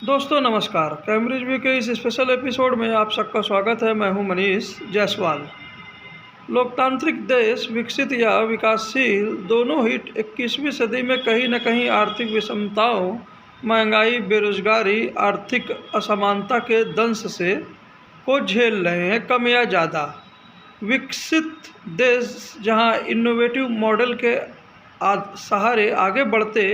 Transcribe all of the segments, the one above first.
दोस्तों नमस्कार। Cambridge view के इस स्पेशल एपिसोड में आप सबका स्वागत है। मैं हूं मनीष जायसवाल। लोकतांत्रिक देश विकसित या विकासशील दोनों ही 21वीं सदी में कहीं न कहीं आर्थिक विषमताओं, महंगाई, बेरोजगारी, आर्थिक असमानता के दंश से को झेल रहे हैं, कम या ज़्यादा। विकसित देश जहां इनोवेटिव मॉडल के सहारे आगे बढ़ते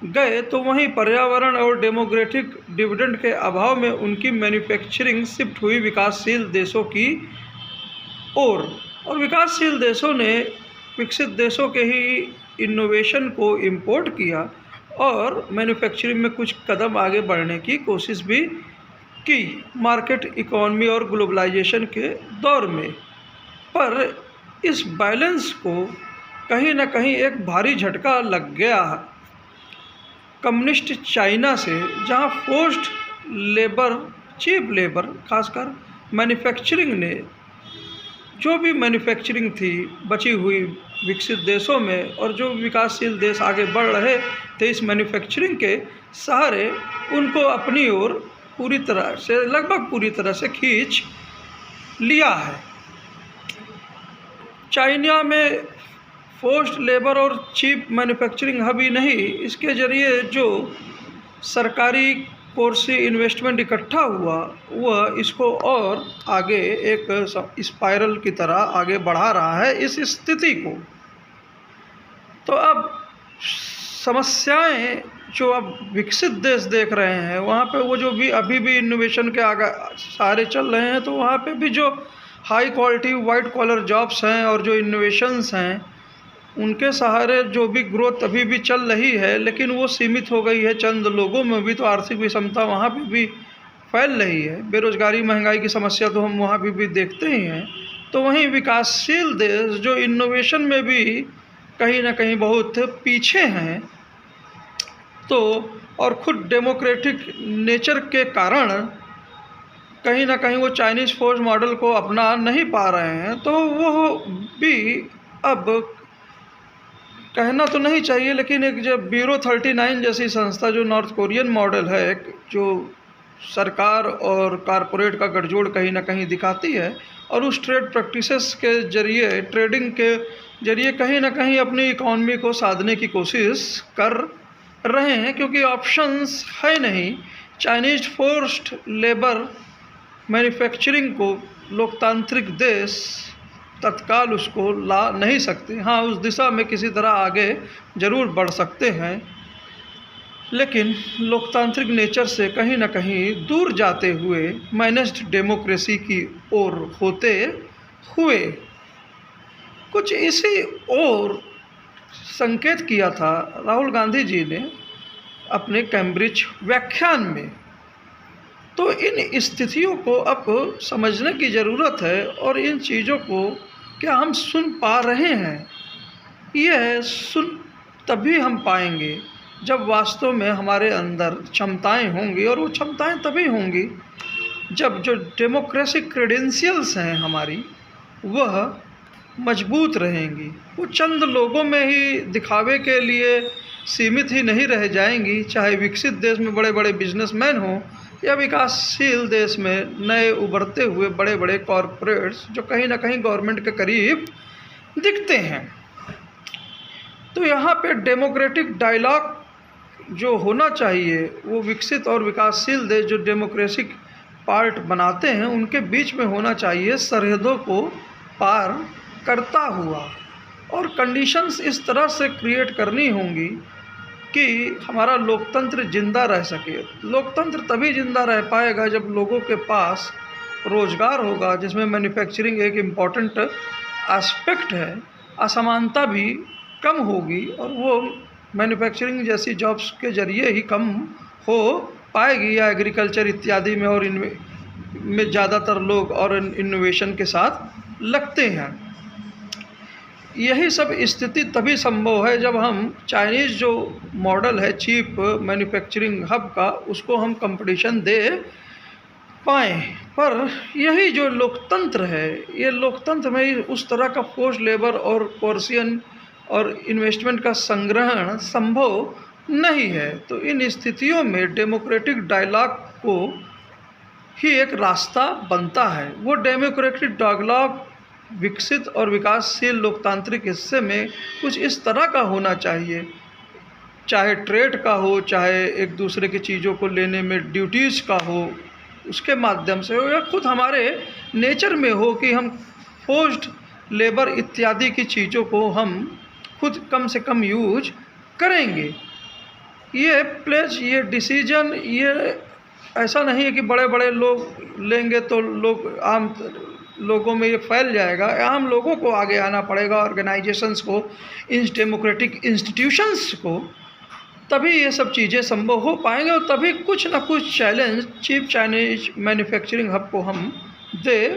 गए, तो वहीं पर्यावरण और डेमोक्रेटिक डिविडेंड के अभाव में उनकी मैन्युफैक्चरिंग शिफ्ट हुई विकासशील देशों की ओर। और विकासशील देशों ने विकसित देशों के ही इनोवेशन को इंपोर्ट किया और मैन्युफैक्चरिंग में कुछ कदम आगे बढ़ने की कोशिश भी की, मार्केट इकोनॉमी और ग्लोबलाइजेशन के दौर में। पर इस बैलेंस को कहीं न कहीं एक भारी झटका लग गया कम्युनिस्ट चाइना से, जहां फोर्स्ड लेबर, चीप लेबर, खासकर मैन्युफैक्चरिंग ने जो भी मैन्युफैक्चरिंग थी बची हुई विकसित देशों में, और जो विकासशील देश आगे बढ़ रहे थे इस मैन्युफैक्चरिंग के सहारे, उनको अपनी ओर पूरी तरह से, लगभग पूरी तरह से खींच लिया है। चाइना में फोर्स्ड लेबर और चीप मैन्युफैक्चरिंग हब ही नहीं, इसके ज़रिए जो सरकारी कोर्सी इन्वेस्टमेंट इकट्ठा हुआ वह इसको और आगे एक स्पाइरल की तरह आगे बढ़ा रहा है इस स्थिति को। तो अब समस्याएं जो अब विकसित देश देख रहे हैं, वहाँ पे वो जो भी अभी भी इनोवेशन के आगे सहारे चल रहे हैं, तो वहाँ पे भी जो high quality white collar jobs हैं और जो इनोवेशंस हैं, उनके सहारे जो भी ग्रोथ अभी भी चल रही है, लेकिन वो सीमित हो गई है चंद लोगों में भी। तो आर्थिक विषमता वहाँ पे भी फैल रही है, बेरोजगारी, महंगाई की समस्या तो हम वहाँ पे भी देखते ही हैं। तो वहीं विकासशील देश जो इनोवेशन में भी कहीं ना कहीं बहुत पीछे हैं, तो और खुद डेमोक्रेटिक नेचर के कारण कहीं ना कहीं वो चाइनीज़ फोर्स मॉडल को अपना नहीं पा रहे हैं। तो वो भी अब कहना तो नहीं चाहिए, लेकिन एक जो ब्यूरो 39 जैसी संस्था, जो नॉर्थ कोरियन मॉडल है, जो सरकार और कारपोरेट का गठजोड़ कहीं ना कहीं दिखाती है, और उस ट्रेड प्रैक्टिसेस के जरिए, ट्रेडिंग के जरिए कहीं ना कहीं अपनी इकॉनमी को साधने की कोशिश कर रहे हैं, क्योंकि ऑप्शंस है नहीं। चाइनीज फोर्स्ड लेबर मैन्युफैक्चरिंग को लोकतांत्रिक देश तत्काल उसको ला नहीं सकते। हाँ, उस दिशा में किसी तरह आगे ज़रूर बढ़ सकते हैं, लेकिन लोकतांत्रिक नेचर से कहीं ना कहीं दूर जाते हुए मैनेज्ड डेमोक्रेसी की ओर होते हुए कुछ इसी ओर संकेत किया था राहुल गांधी जी ने अपने कैम्ब्रिज व्याख्यान में। तो इन स्थितियों को अब समझने की ज़रूरत है, और इन चीज़ों को क्या हम सुन पा रहे हैं? यह सुन तभी हम पाएंगे जब वास्तव में हमारे अंदर क्षमताएं होंगी, और वो क्षमताएं तभी होंगी जब जो डेमोक्रेटिक क्रेडेंशियल्स हैं हमारी, वह मजबूत रहेंगी। वो चंद लोगों में ही दिखावे के लिए सीमित ही नहीं रह जाएंगी, चाहे विकसित देश में बड़े बड़े बिजनेसमैन हों या विकासशील देश में नए उभरते हुए बड़े बड़े कॉरपोरेट्स जो कहीं ना कहीं गवर्नमेंट के करीब दिखते हैं। तो यहाँ पे डेमोक्रेटिक डायलॉग जो होना चाहिए, वो विकसित और विकासशील देश जो डेमोक्रेटिक पार्ट बनाते हैं उनके बीच में होना चाहिए, सरहदों को पार करता हुआ। और कंडीशंस इस तरह से क्रिएट करनी होंगी कि हमारा लोकतंत्र जिंदा रह सके। लोकतंत्र तभी जिंदा रह पाएगा जब लोगों के पास रोज़गार होगा, जिसमें मैन्युफैक्चरिंग एक इम्पॉर्टेंट एस्पेक्ट है। असमानता भी कम होगी, और वो मैन्युफैक्चरिंग जैसी जॉब्स के जरिए ही कम हो पाएगी, या एग्रीकल्चर इत्यादि में, और इनमें ज़्यादातर लोग और इनोवेशन के साथ लगते हैं। यही सब स्थिति तभी संभव है जब हम चाइनीज़ जो मॉडल है चीप मैन्युफैक्चरिंग हब का, उसको हम कंपटीशन दे पाएँ। पर यही जो लोकतंत्र है, ये लोकतंत्र में ही उस तरह का फोर्स्ड लेबर और कोर्सियन और इन्वेस्टमेंट का संग्रहण संभव नहीं है। तो इन स्थितियों में डेमोक्रेटिक डायलॉग को ही एक रास्ता बनता है। वो डेमोक्रेटिक डायलॉग विकसित और विकासशील लोकतांत्रिक हिस्से में कुछ इस तरह का होना चाहिए, चाहे ट्रेड का हो, चाहे एक दूसरे की चीज़ों को लेने में ड्यूटीज़ का हो, उसके माध्यम से हो, या खुद हमारे नेचर में हो कि हम फोर्स्ड लेबर इत्यादि की चीज़ों को हम खुद कम से कम यूज करेंगे। ये प्लेज, ये डिसीजन, ये ऐसा नहीं है कि बड़े बड़े लोग लेंगे तो लोग आम लोगों में ये फैल जाएगा। आम लोगों को आगे आना पड़ेगा, ऑर्गेनाइजेशंस को, इन डेमोक्रेटिक इंस्टीट्यूशंस को, तभी ये सब चीज़ें संभव हो पाएंगे और तभी कुछ ना कुछ challenge cheap Chinese manufacturing hub को हम दे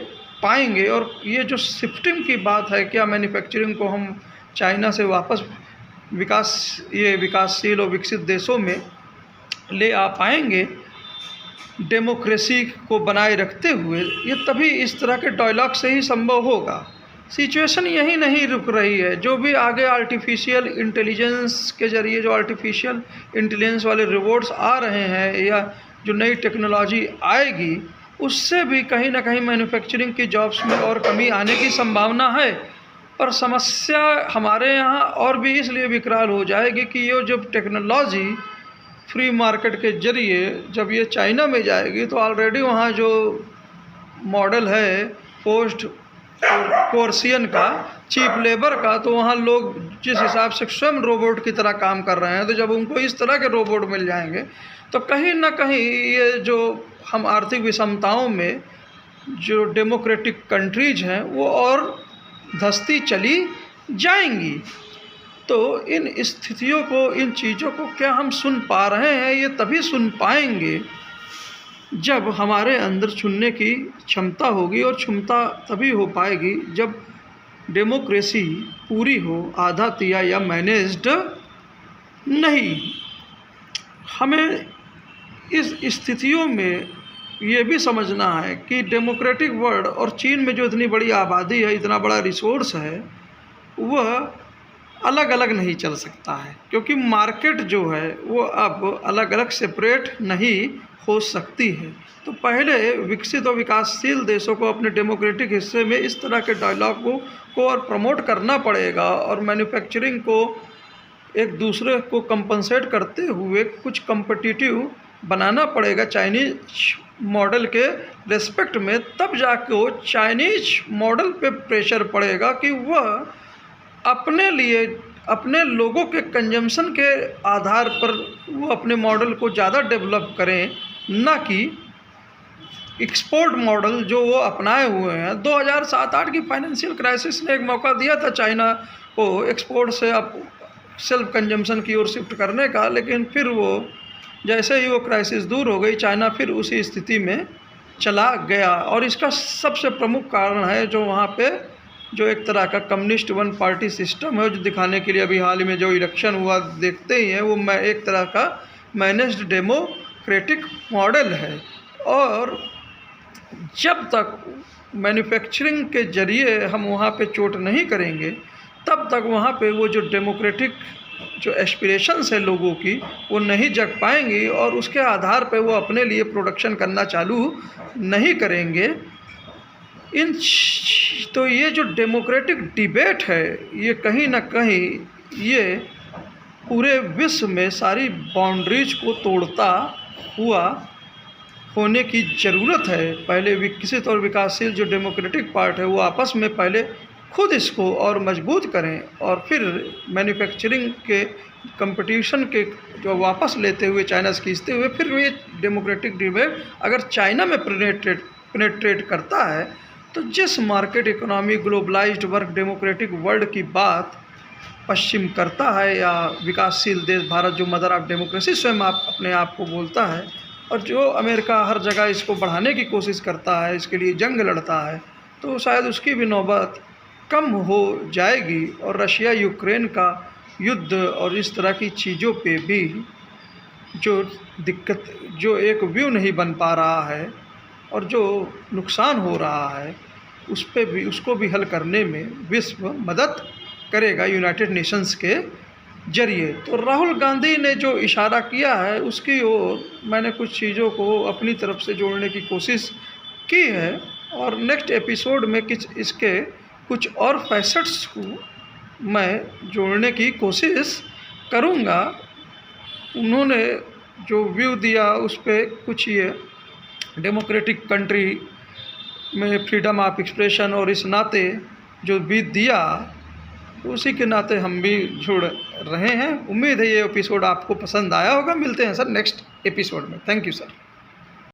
पाएंगे। और ये जो शिफ्टिंग की बात है, क्या मैन्युफैक्चरिंग को हम चाइना से वापस विकासशील और विकसित देशों में ले आ पाएंगे डेमोक्रेसी को बनाए रखते हुए, ये तभी इस तरह के डायलॉग से ही संभव होगा। सिचुएशन यही नहीं रुक रही है। जो भी आगे आर्टिफिशियल इंटेलिजेंस के ज़रिए जो आर्टिफिशियल इंटेलिजेंस वाले रिवॉर्ड्स आ रहे हैं, या जो नई टेक्नोलॉजी आएगी, उससे भी कहीं ना कहीं मैन्युफैक्चरिंग की जॉब्स में और कमी आने की संभावना है। पर समस्या हमारे यहाँ और भी इसलिए विकराल हो जाएगी कि ये जब टेक्नोलॉजी फ्री मार्केट के ज़रिए जब ये चाइना में जाएगी, तो ऑलरेडी वहाँ जो मॉडल है पोस्ट कोर्सियन का, चीप लेबर का, तो वहाँ लोग जिस हिसाब से स्वयं रोबोट की तरह काम कर रहे हैं, तो जब उनको इस तरह के रोबोट मिल जाएंगे तो कहीं ना कहीं ये जो हम आर्थिक विषमताओं में जो डेमोक्रेटिक कंट्रीज हैं वो और धंसती चली जाएंगी। तो इन स्थितियों को, इन चीज़ों को क्या हम सुन पा रहे हैं? ये तभी सुन पाएंगे जब हमारे अंदर सुनने की क्षमता होगी, और क्षमता तभी हो पाएगी जब डेमोक्रेसी पूरी हो, आधा तिया या मैनेज्ड नहीं। हमें इस स्थितियों में ये भी समझना है कि डेमोक्रेटिक वर्ल्ड और चीन में जो इतनी बड़ी आबादी है, इतना बड़ा रिसोर्स है, वह अलग अलग नहीं चल सकता है, क्योंकि मार्केट जो है वो अब अलग अलग सेपरेट नहीं हो सकती है। तो पहले विकसित और विकासशील देशों को अपने डेमोक्रेटिक हिस्से में इस तरह के डायलॉग को और प्रमोट करना पड़ेगा, और मैन्युफैक्चरिंग को एक दूसरे को कंपनसेट करते हुए कुछ कम्पिटिटिव बनाना पड़ेगा चाइनीज मॉडल के रेस्पेक्ट में। तब जाके चाइनीज मॉडल पे प्रेशर पड़ेगा कि वह अपने लिए, अपने लोगों के कंजम्पशन के आधार पर वो अपने मॉडल को ज़्यादा डेवलप करें, ना कि एक्सपोर्ट मॉडल जो वो अपनाए हुए हैं। 2007-8 की फाइनेंशियल क्राइसिस ने एक मौका दिया था चाइना को एक्सपोर्ट से अब सेल्फ कंजम्पशन की ओर शिफ्ट करने का, लेकिन फिर वो जैसे ही वो क्राइसिस दूर हो गई, चाइना फिर उसी स्थिति में चला गया। और इसका सबसे प्रमुख कारण है जो वहाँ पे जो एक तरह का कम्युनिस्ट वन पार्टी सिस्टम है, जो दिखाने के लिए अभी हाल ही में जो इलेक्शन हुआ देखते ही हैं, वो एक तरह का मैनेज्ड डेमोक्रेटिक मॉडल है। और जब तक मैन्युफैक्चरिंग के ज़रिए हम वहाँ पे चोट नहीं करेंगे, तब तक वहाँ पे वो जो डेमोक्रेटिक जो एस्पिरेशंस है लोगों की, वो नहीं जग पाएंगी, और उसके आधार पे वो अपने लिए प्रोडक्शन करना चालू नहीं करेंगे। तो ये जो डेमोक्रेटिक डिबेट है, ये कहीं ना कहीं ये पूरे विश्व में सारी बाउंड्रीज को तोड़ता हुआ होने की ज़रूरत है। पहले विकसित और विकासशील जो डेमोक्रेटिक पार्ट है वो आपस में पहले खुद इसको और मजबूत करें, और फिर मैन्युफैक्चरिंग के कंपटीशन के जो वापस लेते हुए, चाइना से खींचते हुए, फिर ये डेमोक्रेटिक डिबेट अगर चाइना में पेनेट्रेट करता है, तो जिस market economy, globalised work, democratic world की बात पश्चिम करता है, या विकासशील देश भारत जो मदर ऑफ डेमोक्रेसी स्वयं अपने आप को बोलता है, और जो अमेरिका हर जगह इसको बढ़ाने की कोशिश करता है, इसके लिए जंग लड़ता है, तो शायद उसकी भी नौबत कम हो जाएगी। और रशिया यूक्रेन का युद्ध और इस तरह की चीज़ों पे भी जो दिक्कत, जो एक व्यू नहीं बन पा रहा है और जो नुकसान हो रहा है, उस पे भी, उसको भी हल करने में विश्व मदद करेगा यूनाइटेड नेशंस के जरिए। तो राहुल गांधी ने जो इशारा किया है उसकी ओर मैंने कुछ चीज़ों को अपनी तरफ से जोड़ने की कोशिश की है, और नेक्स्ट एपिसोड में इसके कुछ और फैसेट्स को मैं जोड़ने की कोशिश करूँगा। उन्होंने जो व्यू दिया उस पर कुछ ये डेमोक्रेटिक कंट्री में फ्रीडम ऑफ एक्सप्रेशन और इस नाते जो भी दिया, उसी के नाते हम भी जुड़ रहे हैं। उम्मीद है ये एपिसोड आपको पसंद आया होगा। मिलते हैं सर नेक्स्ट एपिसोड में। Thank you sir.